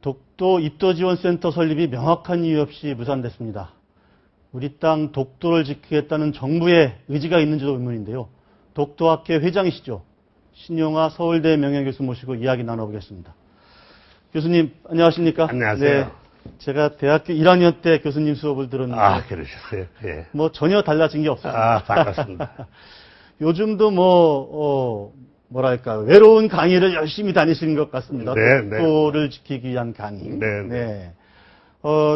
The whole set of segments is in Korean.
독도 입도지원센터 설립이 명확한 이유 없이 무산됐습니다. 우리 땅 독도를 지키겠다는 정부의 의지가 있는지도 의문인데요. 독도학회 회장이시죠. 신용화 서울대 명예교수 모시고 이야기 나눠보겠습니다. 교수님 안녕하십니까? 안녕하세요. 네, 제가 대학교 1학년 때 교수님 수업을 들었는데 그러셨어요. 예. 뭐 전혀 달라진 게 없습니다. 반갑습니다. 요즘도 뭐랄까 외로운 강의를 열심히 다니시는 것 같습니다. 네, 독도를 지키기 위한 강의. 네.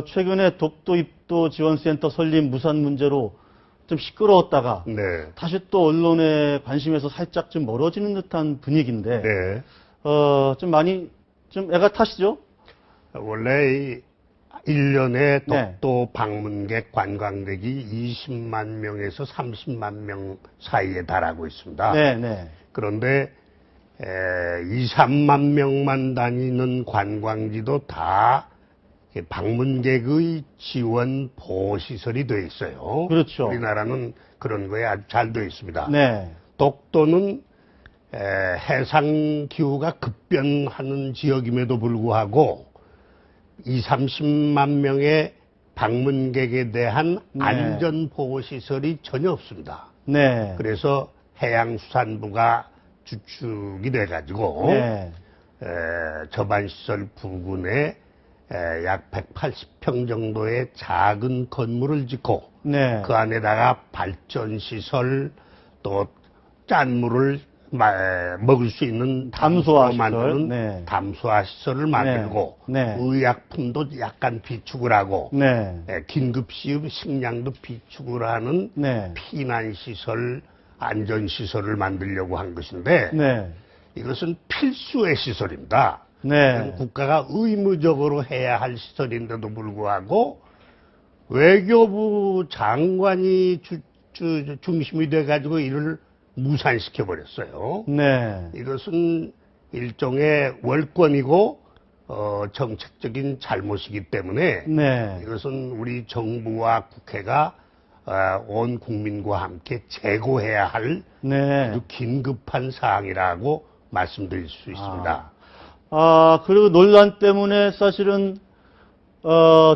최근에 독도 입도 지원센터 설립 무산 문제로 좀 시끄러웠다가 네. 다시 또 언론의 관심에서 살짝 좀 멀어지는 듯한 분위기인데 네. 좀 애가 타시죠? 원래 이 1년에 네. 독도 방문객 관광객이 20만 명에서 30만 명 사이에 달하고 있습니다. 네. 그런데 2, 3만 명만 다니는 관광지도 다 방문객의 지원 보호시설이 되어 있어요. 그렇죠. 우리나라는 그런 거에 아주 잘 되어 있습니다. 네. 독도는 해상 기후가 급변하는 지역임에도 불구하고 2, 30만 명의 방문객에 대한 네. 안전보호시설이 전혀 없습니다. 네. 그래서 해양수산부가 주축이 돼가지고 네. 저반시설 부근에 약 180평 정도의 작은 건물을 짓고 네. 그 안에다가 발전시설 또 짠물을 먹을 수 있는 담수화 만드는 시설. 네. 담수화 시설을 만들고 네. 의약품도 약간 비축을 하고 네. 긴급시급 식량도 비축을 하는 네. 피난시설, 안전시설을 만들려고 한 것인데 네. 이것은 필수의 시설입니다. 네. 국가가 의무적으로 해야 할 시설인데도 불구하고 외교부 장관이 중심이 돼가지고 이를 무산시켜 버렸어요. 네. 이것은 일종의 월권이고 정책적인 잘못이기 때문에 네. 이것은 우리 정부와 국회가 온 국민과 함께 재고해야 할 네. 아주 긴급한 사항이라고 말씀드릴 수 있습니다. 그리고 논란 때문에 사실은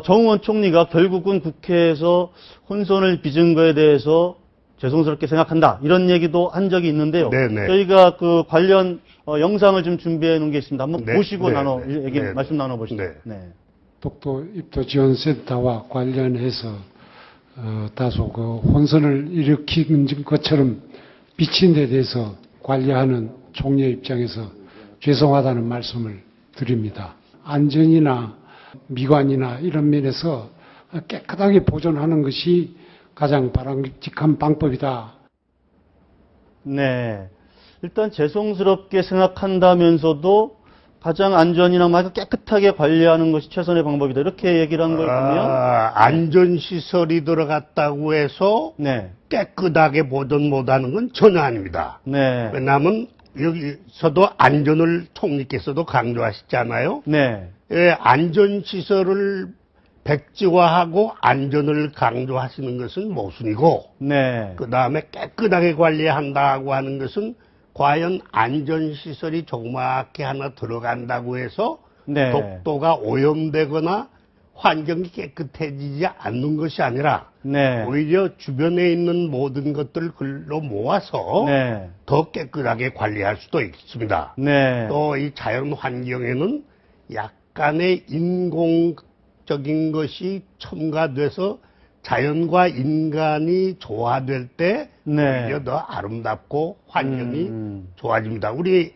정의원 총리가 결국은 국회에서 혼선을 빚은 거에 대해서 죄송스럽게 생각한다. 이런 얘기도 한 적이 있는데요. 네네. 저희가 그 관련 영상을 좀 준비해 놓은 게 있습니다. 한번 네, 보시고 네. 말씀 나눠보시죠. 네. 네. 독도 입도지원센터와 관련해서 다소 그 혼선을 일으킨 것처럼 비친 데 대해서 관리하는 총리의 입장에서 죄송하다는 말씀을 드립니다. 안전이나 미관이나 이런 면에서 깨끗하게 보존하는 것이 가장 바람직한 방법이다. 네. 일단 죄송스럽게 생각한다면서도 가장 안전이나 깨끗하게 관리하는 것이 최선의 방법이다. 이렇게 얘기를 한 걸 보면 안전시설이 들어갔다고 해서 네. 깨끗하게 보존 못하는 건 전혀 아닙니다. 네. 왜냐하면 여기서도 안전을 총리께서도 강조하셨잖아요. 네. 안전시설을 백지화하고 안전을 강조하시는 것은 모순이고 네. 그 다음에 깨끗하게 관리한다고 하는 것은 과연 안전시설이 조그맣게 하나 들어간다고 해서 네. 독도가 오염되거나 환경이 깨끗해지지 않는 것이 아니라 네. 오히려 주변에 있는 모든 것들을 글로 모아서 네. 더 깨끗하게 관리할 수도 있습니다. 네. 또 이 자연 환경에는 약간의 인공적인 것이 첨가돼서 자연과 인간이 조화될 때 네. 오히려 더 아름답고 환경이 좋아집니다. 우리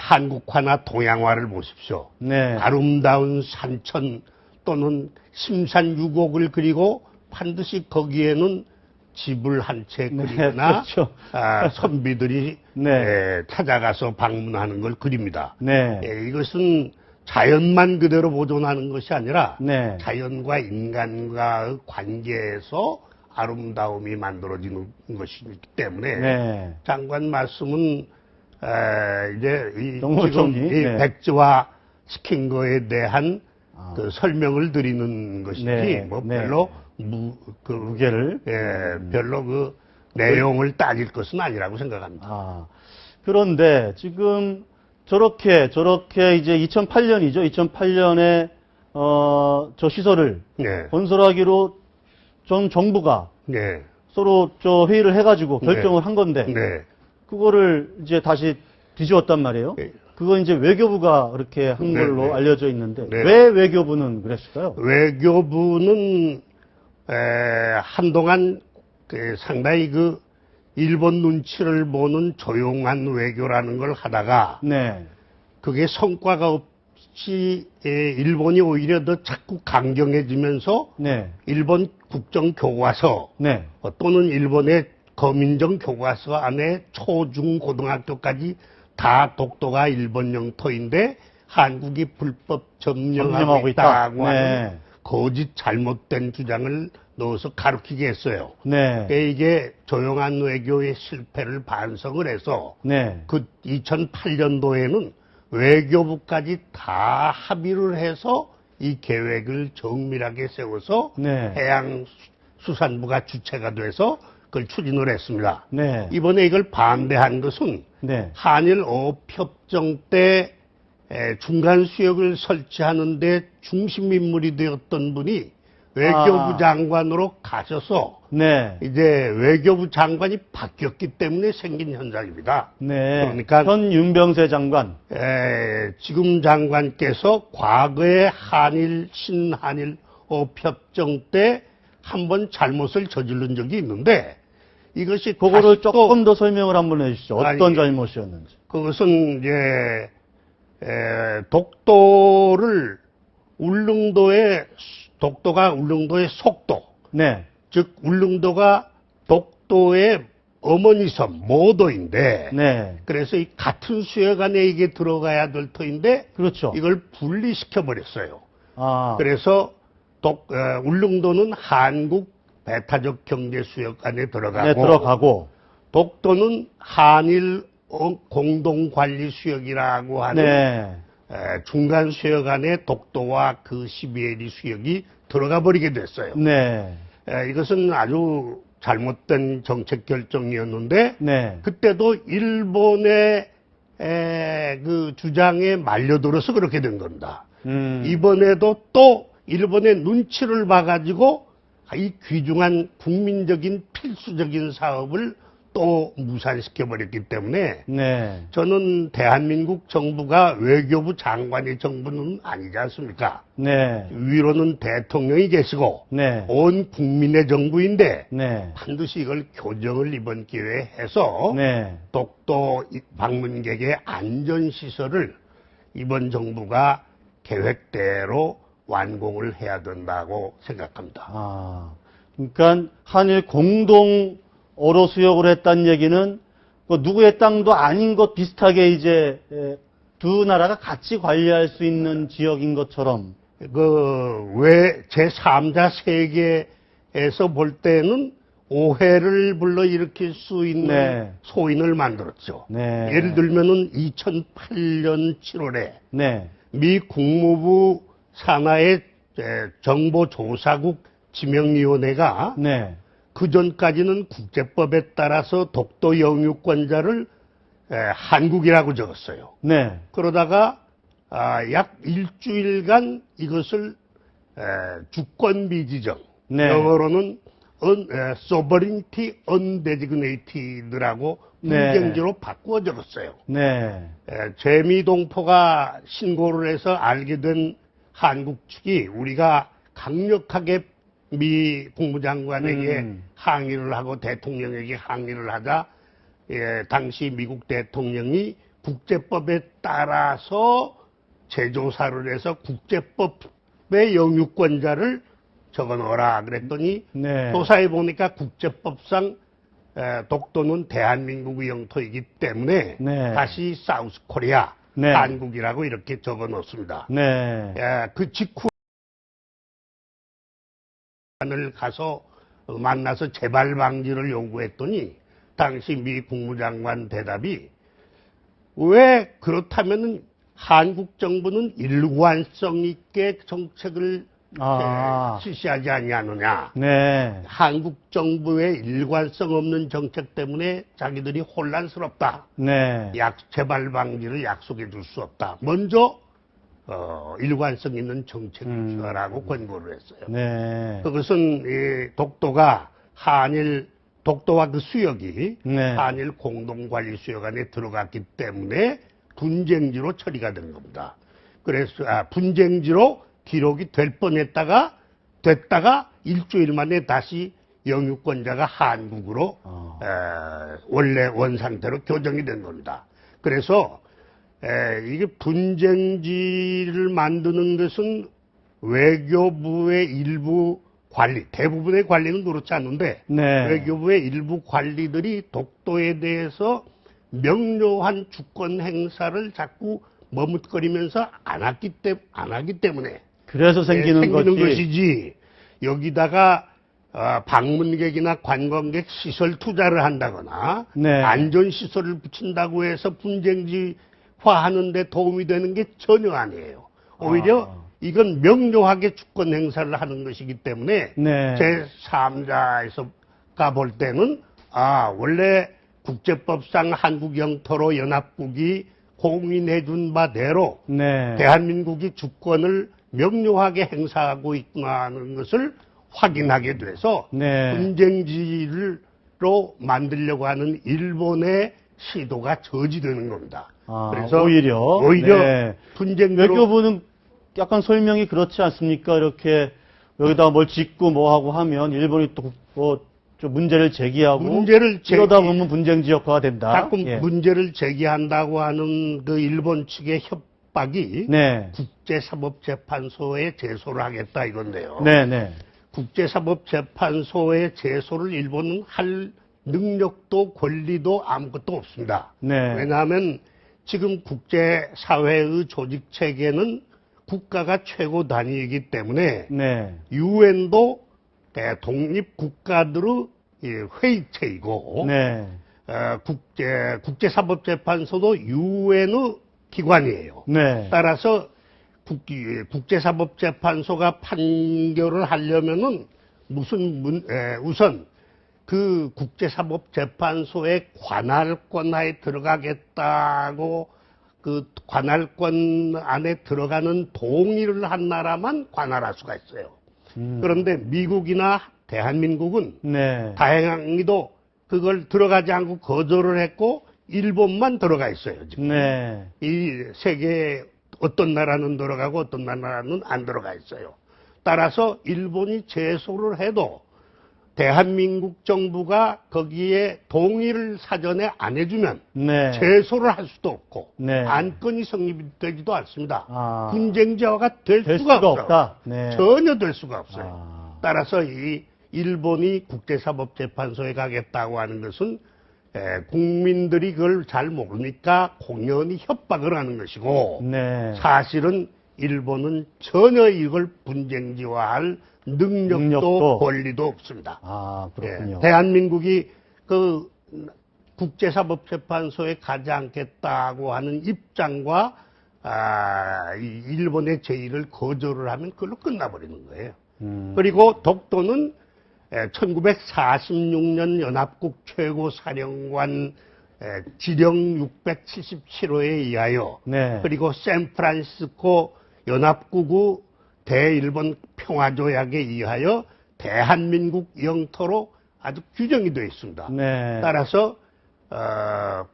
한국화나 동양화를 보십시오. 네. 아름다운 산천 또는 심산유곡을 그리고 반드시 거기에는 집을 한 채 그리거나 그렇죠. 선비들이 네. 찾아가서 방문하는 걸 그립니다. 네. 이것은 자연만 그대로 보존하는 것이 아니라 네. 자연과 인간과의 관계에서 아름다움이 만들어지는 것이기 때문에 네. 장관 말씀은 이제 정말 지금 총리. 이 네. 백지화 시킨 거에 대한 그 설명을 드리는 것이지 네. 뭐 네. 별로 무게를 별로 그 내용을 따질 것은 아니라고 생각합니다. 그런데 지금 저렇게 이제 2008년이죠. 2008년에 저 시설을 네. 건설하기로 전 정부가 네. 서로 저 회의를 해가지고 결정을 한 건데 네. 그거를 이제 다시 뒤집었단 말이에요. 네. 그건 이제 외교부가 그렇게 한 네, 걸로 네. 알려져 있는데 네. 왜 외교부는 그랬을까요? 외교부는 한동안 상당히 일본 눈치를 보는 조용한 외교라는 걸 하다가 네, 그게 성과가 없이 일본이 오히려 더 자꾸 강경해지면서 네, 일본 국정교과서 네, 또는 일본의 거민정 교과서 안에 초, 중, 고등학교까지 다 독도가 일본 영토인데 한국이 불법 점령하고 있다고 하는 네, 거짓 잘못된 주장을 넣어서 가르치게 했어요. 네, 이게 조용한 외교의 실패를 반성을 해서 네, 그 2008년도에는 외교부까지 다 합의를 해서 이 계획을 정밀하게 세워서 네, 해양수산부가 주체가 돼서 그걸 추진을 했습니다. 네, 이번에 이걸 반대한 것은 네, 한일 어업협정 때 중간 수역을 설치하는데 중심 인물이 되었던 분이 외교부 장관으로 가셔서 네, 이제 외교부 장관이 바뀌었기 때문에 생긴 현상입니다. 네. 그러니까 현 윤병세 장관. 지금 장관께서 과거에 신한일 어업협정 때 한번 잘못을 저지른 적이 있는데 이것이 그거를 다시 또 조금 더 설명을 한번 해주시죠. 어떤 아니, 잘못이었는지. 그것은 이제 독도를 독도가 울릉도의 속도, 네, 즉 울릉도가 독도의 어머니 섬 모도인데, 네, 그래서 이 같은 수역 안에 이게 들어가야 될 터인데 그렇죠. 이걸 분리시켜 버렸어요. 아, 그래서 울릉도는 한국 배타적 경제 수역 안에 들어가고, 네, 들어가고, 독도는 한일 공동 관리 수역이라고 하는 네, 중간 수역 안에 독도와 그 시베리 수역이 들어가 버리게 됐어요. 네, 이것은 아주 잘못된 정책 결정이었는데 네, 그때도 일본의 그 주장에 말려들어서 그렇게 된 겁니다. 이번에도 또 일본의 눈치를 봐가지고 이 귀중한 국민적인 필수적인 사업을 또 무산시켜버렸기 때문에 네, 저는 대한민국 정부가 외교부 장관의 정부는 아니지 않습니까? 네, 위로는 대통령이 계시고 네, 온 국민의 정부인데 네, 반드시 이걸 교정을 이번 기회에 해서 네, 독도 방문객의 안전시설을 이번 정부가 계획대로 완공을 해야 된다고 생각합니다. 아, 그러니까 한일 공동 어로 수역을 했다는 얘기는 뭐 누구의 땅도 아닌 것 비슷하게 이제 두 나라가 같이 관리할 수 있는 지역인 것처럼. 왜 제3자 세계에서 볼 때는 오해를 불러일으킬 수 있는 네. 소인을 만들었죠. 네. 예를 들면은 2008년 7월에 네, 미 국무부 산하의 정보조사국 지명위원회가 네, 그 전까지는 국제법에 따라서 독도 영유권자를 한국이라고 적었어요. 네, 그러다가 약 일주일간 이것을 주권비 지정, 네. 영어로는 sovereignty undesignated,라고 네. 불경지로 바꾸어 적었어요. 네, 재미동포가 신고를 해서 알게 된 한국 측이 우리가 강력하게 미 국무장관에게 항의를 하고 대통령에게 항의를 하자 당시 미국 대통령이 국제법에 따라서 재조사를 해서 국제법의 영유권자를 적어놓으라 그랬더니 네. 조사해 보니까 국제법상 독도는 대한민국의 영토이기 때문에 네. 다시 사우스 코리아 네. 한국이라고 이렇게 적어놓습니다. 네, 그 직후 을 가서 만나서 재발 방지를 요구했더니 당시 미 국무장관 대답이 왜 그렇다면은 한국 정부는 일관성 있게 정책을 실시하지 아니하느냐. 네. 한국 정부의 일관성 없는 정책 때문에 자기들이 혼란스럽다. 네. 재발 방지를 약속해 줄 수 없다. 먼저 일관성 있는 정책을 펴라고 권고를 했어요. 네. 그것은 이 독도가 독도와 그 수역이 네. 한일 공동관리 수역 안에 들어갔기 때문에 분쟁지로 처리가 된 겁니다. 그래서 분쟁지로 기록이 될 뻔했다가 됐다가 일주일 만에 다시 영유권자가 한국으로 원래 원상태로 교정이 된 겁니다. 그래서 이게 분쟁지를 만드는 것은 외교부의 일부 관리, 대부분의 관리는 그렇지 않는데 네. 외교부의 일부 관리들이 독도에 대해서 명료한 주권 행사를 자꾸 머뭇거리면서 안 하기 때문에 그래서 생기는 것이지 여기다가 방문객이나 관광객 시설 투자를 한다거나 네. 안전시설을 붙인다고 해서 분쟁지화하는 데 도움이 되는 게 전혀 아니에요. 오히려 이건 명료하게 주권 행사를 하는 것이기 때문에 네. 제3자에서가 볼 때는 원래 국제법상 한국 영토로 연합국이 공인해 준 바대로 네. 대한민국이 주권을 명료하게 행사하고 있구나 하는 것을 확인하게 돼서 네. 분쟁지로 만들려고 하는 일본의 시도가 저지되는 겁니다. 그래서 오히려 네. 분쟁지로 외교부는 약간 설명이 그렇지 않습니까? 이렇게 여기다 뭘 짓고 뭐 하고 하면 일본이 또 좀 문제를 제기하고 이러다 보면 분쟁 지역화가 된다. 자꾸 문제를 제기한다고 하는 그 일본 측의 협박이 네. 국제사법재판소에 제소를 하겠다 이건데요. 네, 네. 국제사법재판소에 제소를 일본은 할 능력도 권리도 아무것도 없습니다. 네. 왜냐하면 지금 국제사회의 조직 체계는 국가가 최고 단위이기 때문에 네. 유엔도 독립 국가들의 회의체이고 네. 국제사법재판소도 유엔의 기관이에요. 네. 따라서 국제사법재판소가 판결을 하려면은 우선 그 국제사법재판소의 관할권 하에 들어가겠다고 그 관할권 안에 들어가는 동의를 한 나라만 관할할 수가 있어요. 그런데 미국이나 대한민국은 네. 다행히도 그걸 들어가지 않고 거절을 했고 일본만 들어가 있어요. 지금. 네. 이 세계에 어떤 나라는 들어가고 어떤 나라는 안 들어가 있어요. 따라서 일본이 제소를 해도 대한민국 정부가 거기에 동의를 사전에 안 해주면 네. 제소를 할 수도 없고 네. 안건이 성립되지도 않습니다. 아. 분쟁자가 될 될 수가 수가 없어요. 없다. 네. 전혀 될 수가 없어요. 아. 따라서 이 일본이 국제사법재판소에 가겠다고 하는 것은 국민들이 그걸 잘 모르니까 공연히 협박을 하는 것이고 네. 사실은 일본은 전혀 이걸 분쟁지화할 능력도 권리도 없습니다. 아, 그렇군요. 대한민국이 그 국제사법재판소에 가지 않겠다고 하는 입장과 이 일본의 제의를 거절을 하면 그걸로 끝나버리는 거예요. 그리고 독도는 1946년 연합국 최고사령관 지령 677호에 의하여 네. 그리고 샌프란시스코 연합국의 대일본 평화조약에 의하여 대한민국 영토로 아주 규정이 되어 있습니다. 네. 따라서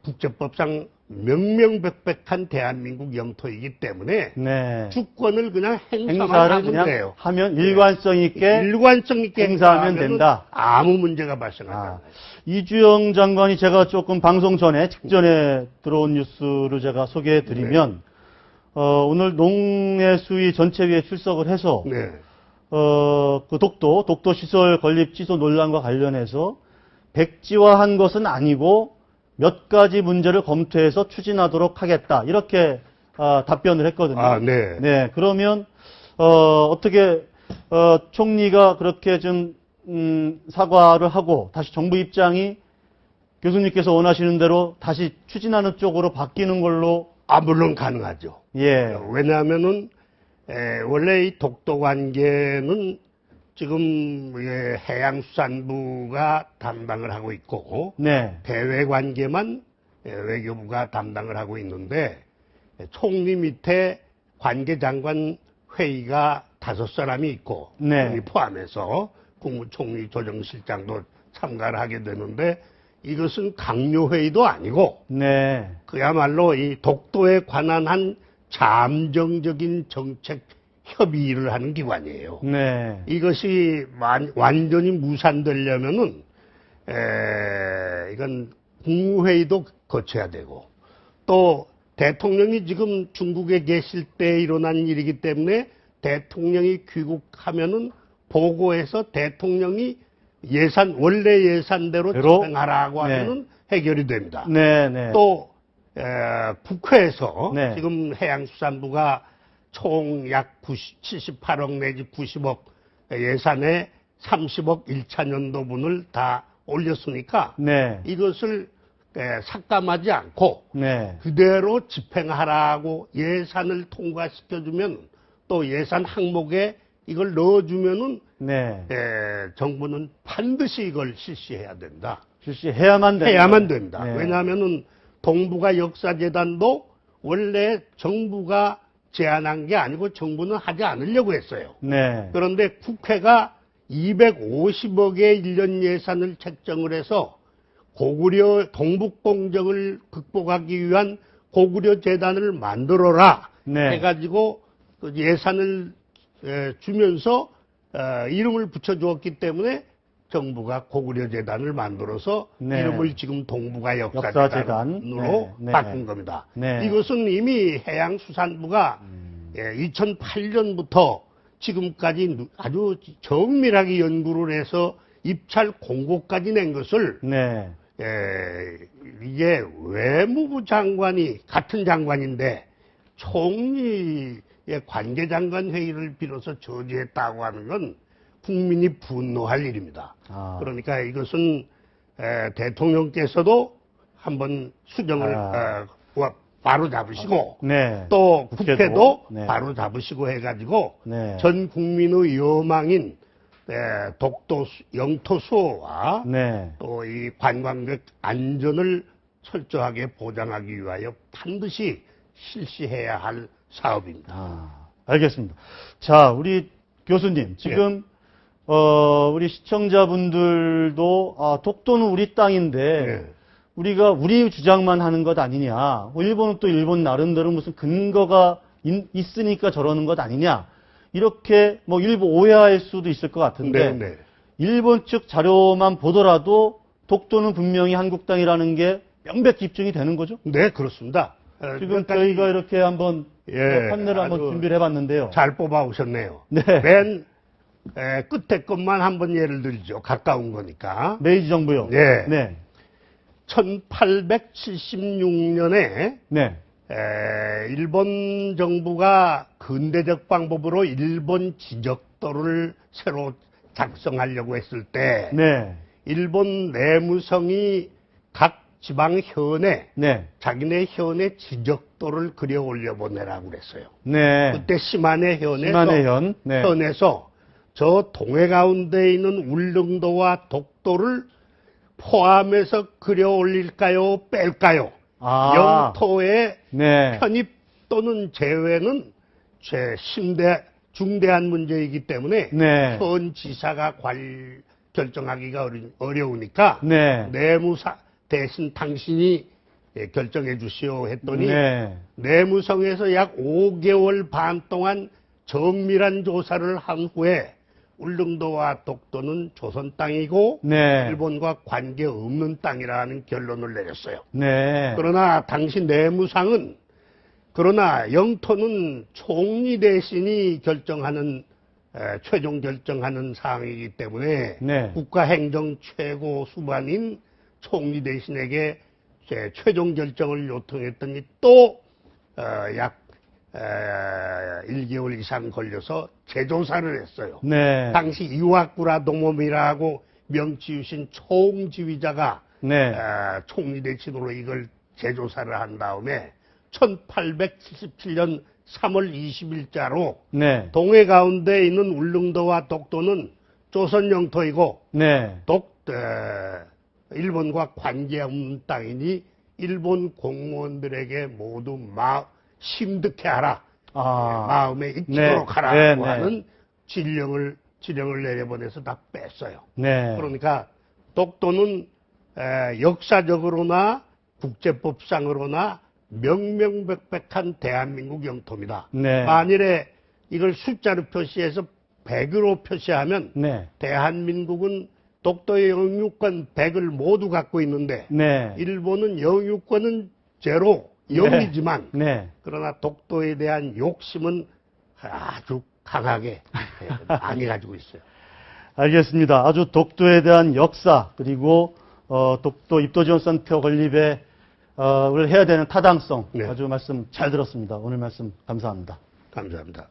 국제법상 명명백백한 대한민국 영토이기 때문에 네. 주권을 그냥 행사만 행사를 하면 그냥 돼요. 하면 일관성 있게 일관성 있게 행사하면 된다. 아무 문제가 발생하지 않아요. 이주영 장관이 제가 조금 방송 전에 직전에 들어온 뉴스를 제가 소개해 드리면 오늘 농해수위 전체위에 출석을 해서 네. 그 독도 시설 건립 취소 논란과 관련해서 백지화한 것은 아니고 몇 가지 문제를 검토해서 추진하도록 하겠다. 이렇게 답변을 했거든요. 네. 네. 그러면 어떻게 총리가 그렇게 좀 사과를 하고 다시 정부 입장이 교수님께서 원하시는 대로 다시 추진하는 쪽으로 바뀌는 걸로 물론 가능하죠. 예. 왜냐하면은 원래 이 독도 관계는 지금 해양수산부가 담당을 하고 있고 네. 대외 관계만 외교부가 담당을 하고 있는데 총리 밑에 관계장관 회의가 5사람이 있고 네. 총리 포함해서 국무총리 조정실장도 참가를 하게 되는데 이것은 강요회의도 아니고 네. 그야말로 이 독도에 관한 한 잠정적인 정책 협의를 하는 기관이에요. 네. 이것이 완전히 무산되려면은 이건 국무회의도 거쳐야 되고 또 대통령이 지금 중국에 계실 때 일어난 일이기 때문에 대통령이 귀국하면은 보고해서 대통령이 원래 예산대로 집행하라고 네. 하면은 해결이 됩니다. 네. 네. 또 국회에서 네. 지금 해양수산부가 총 약 78억 내지 90억 예산에 30억 1차 연도분을 다 올렸으니까 네. 이것을 삭감하지 않고 네. 그대로 집행하라고 예산을 통과시켜주면 또 예산 항목에 이걸 넣어주면은 네. 정부는 반드시 이걸 실시해야 된다. 실시해야만 됩니다. 해야만 됩니다. 네. 왜냐하면은 동북아 역사재단도 원래 정부가 제안한 게 아니고 정부는 하지 않으려고 했어요. 네. 그런데 국회가 250억의 1년 예산을 책정을 해서 고구려 동북공정을 극복하기 위한 고구려 재단을 만들어라 네. 해가지고 그 예산을 주면서 이름을 붙여주었기 때문에 정부가 고구려 재단을 만들어서 네. 이름을 지금 동북아 역사재단. 역사재단으로 네. 바꾼 겁니다. 네. 이것은 이미 해양수산부가 2008년부터 지금까지 아주 정밀하게 연구를 해서 입찰 공고까지 낸 것을 네. 이게 외무부 장관이 같은 장관인데 총리의 관계장관 회의를 빌어서 저지했다고 하는 건 국민이 분노할 일입니다. 아. 그러니까 이것은 대통령께서도 한번 수정을 바로 잡으시고 네. 또 국회도 네. 바로 잡으시고 해가지고 네. 전 국민의 여망인 독도 영토 수호와 네. 또 이 관광객 안전을 철저하게 보장하기 위하여 반드시 실시해야 할 사업입니다. 아, 알겠습니다. 자, 우리 교수님, 지금, 우리 시청자분들도, 독도는 우리 땅인데, 네. 우리가 우리 주장만 하는 것 아니냐. 일본은 또 일본 나름대로 무슨 근거가 있으니까 저러는 것 아니냐. 이렇게 일부 오해할 수도 있을 것 같은데, 네. 일본 측 자료만 보더라도 독도는 분명히 한국 땅이라는 게 명백히 입증이 되는 거죠? 네, 그렇습니다. 지금 저희가 이렇게 한번 판넬을 한번 아주 준비를 해봤는데요. 잘 뽑아오셨네요. 네. 맨 끝에 것만 한번 예를 들죠. 가까운 거니까. 메이지 정부요. 네. 네. 1876년에 네. 일본 정부가 근대적 방법으로 일본 지적도를 새로 작성하려고 했을 때 네. 일본 내무성이 각 지방 현에 네. 자기네 현의 지적도를 그려 올려보내라고 그랬어요. 네. 그때 시마네 현에서, 시마네 현. 네. 현에서 저 동해 가운데 있는 울릉도와 독도를 포함해서 그려 올릴까요? 뺄까요? 아. 영토의 네. 편입 또는 제외는 중대한 문제이기 때문에 네. 현 지사가 결정하기가 어려우니까 네. 내무사 대신 당신이 결정해 주시오 했더니 네. 내무성에서 약 5개월 반 동안 정밀한 조사를 한 후에 울릉도와 독도는 조선 땅이고 네. 일본과 관계 없는 땅이라는 결론을 내렸어요. 네. 그러나 당시 내무상은 그러나 영토는 총리 대신이 최종 결정하는 사항이기 때문에 네. 국가행정 최고 수반인 총리 대신에게 최종 결정을 요청했더니 또 약 1개월 이상 걸려서 재조사를 했어요. 네. 당시 이와쿠라 도모미라고 명치유신 총지휘자가 네. 총리 대신으로 이걸 재조사를 한 다음에 1877년 3월 20일자로 네. 동해 가운데 있는 울릉도와 독도는 조선 영토이고 네. 일본과 관계없는 땅이니 일본 공무원들에게 모두 심득해하라. 마음에 익히도록 네. 하라고 네, 네. 하는 지령을 내려보내서 다 뺐어요. 네. 그러니까 독도는 역사적으로나 국제법상으로나 명명백백한 대한민국 영토입니다. 네. 만일에 이걸 숫자로 표시해서 100으로 표시하면 네. 대한민국은 독도의 영유권 100을 모두 갖고 있는데 네. 일본은 영유권은 제로, 0이지만 네. 그러나 독도에 대한 욕심은 아주 강하게 많이 가지고 있어요. 알겠습니다. 아주 독도에 대한 역사 그리고 독도 입도지원센터 건립에 을 해야 되는 타당성 네. 아주 말씀 잘 들었습니다. 오늘 말씀 감사합니다. 감사합니다.